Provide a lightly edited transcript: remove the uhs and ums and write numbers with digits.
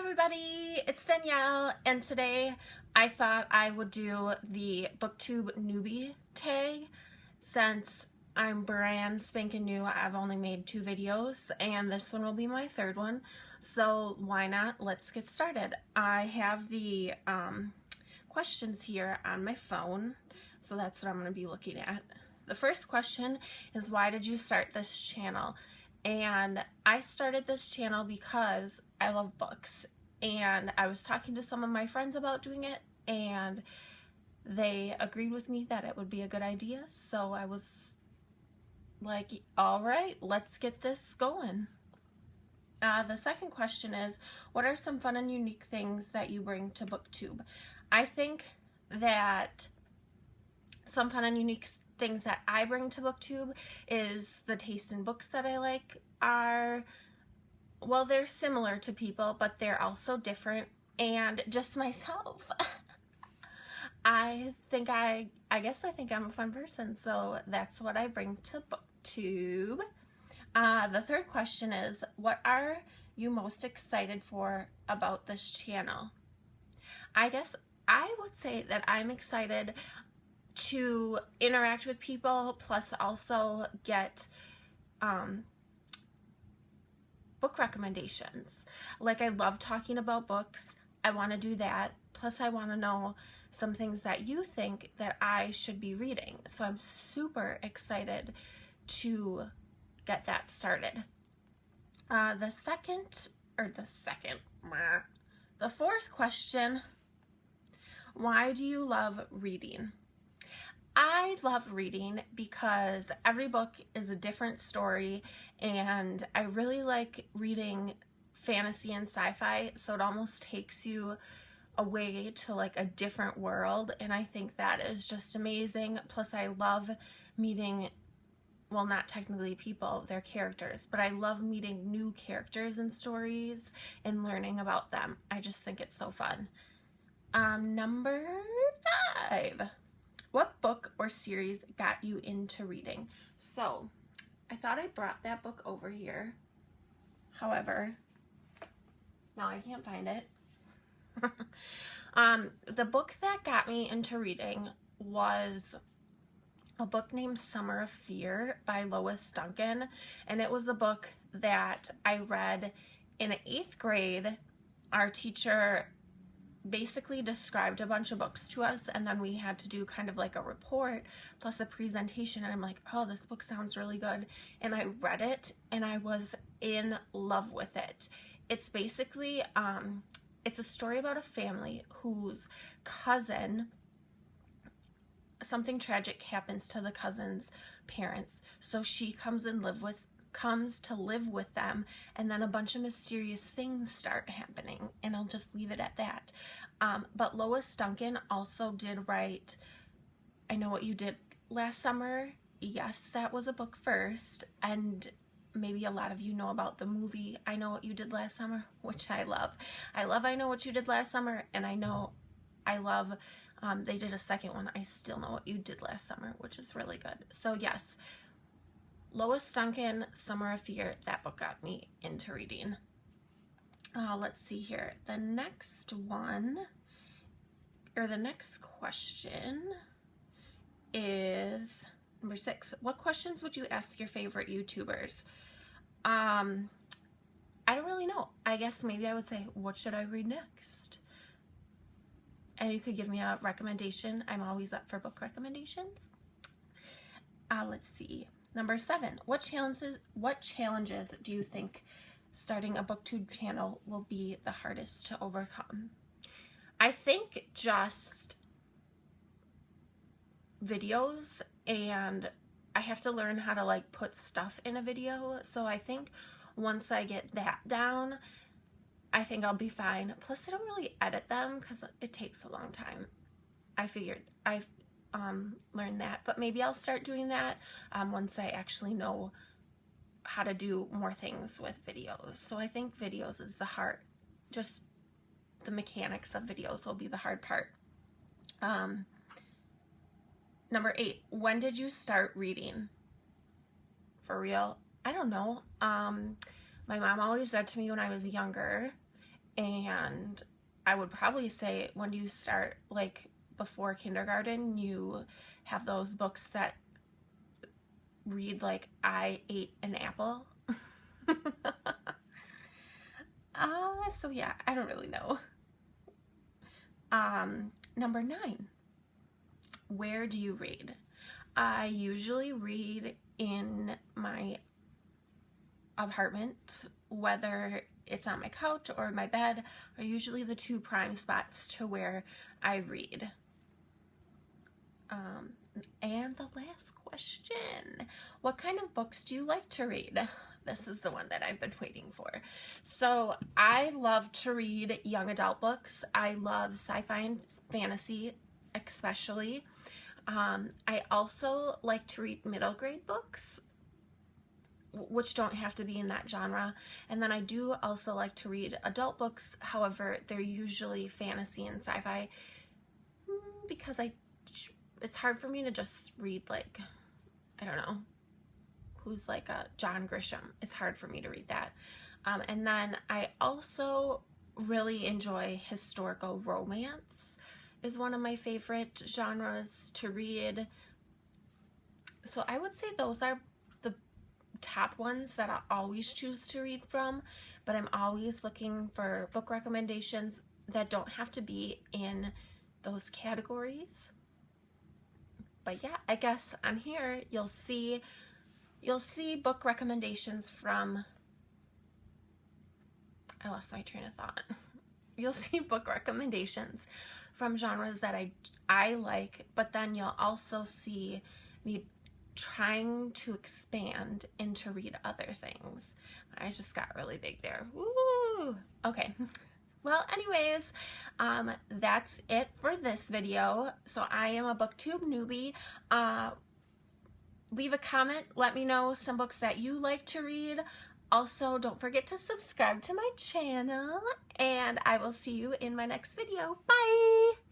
everybody, it's Danielle, and today I thought I would do the BookTube Newbie Tag. Since I'm brand spanking new, I've only made 2 videos, and this one will be my 3rd one, so why not? Let's get started. I have the questions here on my phone, so that's what I'm going to be looking at. The first question is, why did you start this channel? And I started this channel because I love books, and I was talking to some of my friends about doing it, and they agreed with me that it would be a good idea, so I was like, all right, let's get this going. The second question is, what are some fun and unique things that you bring to BookTube? I think that some fun and unique things that I bring to BookTube is the taste in books that I like are, well, they're similar to people, but they're also different, and just myself. I think I'm a fun person, so that's what I bring to BookTube. The third question is, what are you most excited for about this channel? I guess I would say that I'm excited to interact with people, plus also get book recommendations. Like, I love talking about books. I want to do that. Plus, I want to know some things that you think that I should be reading. So I'm super excited to get that started. The fourth question, why do you love reading? I love reading because every book is a different story, and I really like reading fantasy and sci-fi, so it almost takes you away to like a different world, and I think that is just amazing. Plus, I love meeting, well, not technically people, they're characters, but I love meeting new characters and stories and learning about them. I just think it's so fun. Number 5. What book or series got you into reading? So, I thought I brought that book over here. However, now I can't find it. The book that got me into reading was a book named Summer of Fear by Lois Duncan, and it was a book that I read in 8th grade. Our teacher basically described a bunch of books to us, and then we had to do kind of like a report plus a presentation, and I'm like, oh, this book sounds really good, and I read it and I was in love with it. It's basically it's a story about a family whose cousin, something tragic happens to the cousin's parents, so she comes to live with them, and then a bunch of mysterious things start happening, and I'll just leave it at that. But Lois Duncan also did write I Know What You Did Last Summer. Yes, that was a book first, and maybe a lot of you know about the movie I Know What You Did Last Summer, which I love. I love I Know What You Did Last Summer, and I love they did a second one, I Still Know What You Did Last Summer, which is really good. So yes, Lois Duncan, Summer of Fear, that book got me into reading. Let's see here. The next question is number 6. What questions would you ask your favorite YouTubers? I don't really know. I guess maybe I would say, what should I read next? And you could give me a recommendation. I'm always up for book recommendations. Let's see. Number 7, what challenges do you think starting a BookTube channel will be the hardest to overcome? I think just videos, and I have to learn how to like put stuff in a video. So I think once I get that down, I think I'll be fine. Plus, I don't really edit them because it takes a long time. I've learned that, but maybe I'll start doing that once I actually know how to do more things with videos. So I think videos is the hard, just the mechanics of videos will be the hard part. Number 8, when did you start reading? For real, I don't know. My mom always said to me when I was younger, and I would probably say when you start, like, before kindergarten, you have those books that read like I ate an apple. So yeah, I don't really know. Number 9, where do you read? I usually read in my apartment, whether it's on my couch or my bed, are usually the 2 prime spots to where I read. And the last question, what kind of books do you like to read? This is the one that I've been waiting for. So I love to read young adult books. I love sci-fi and fantasy, especially. I also like to read middle grade books, which don't have to be in that genre. And then I do also like to read adult books. However, they're usually fantasy and sci-fi because it's hard for me to just read, like, I don't know, who's like a John Grisham. It's hard for me to read that. And then I also really enjoy historical romance, is one of my favorite genres to read. So I would say those are the top ones that I always choose to read from, but I'm always looking for book recommendations that don't have to be in those categories. But yeah, I guess on here you'll see book recommendations from, I lost my train of thought. You'll see book recommendations from genres that I like, but then you'll also see me trying to expand and to read other things. I just got really big there. Woo! Okay. Well, anyways, that's it for this video. So I am a BookTube newbie. Leave a comment. Let me know some books that you like to read. Also, don't forget to subscribe to my channel, and I will see you in my next video. Bye!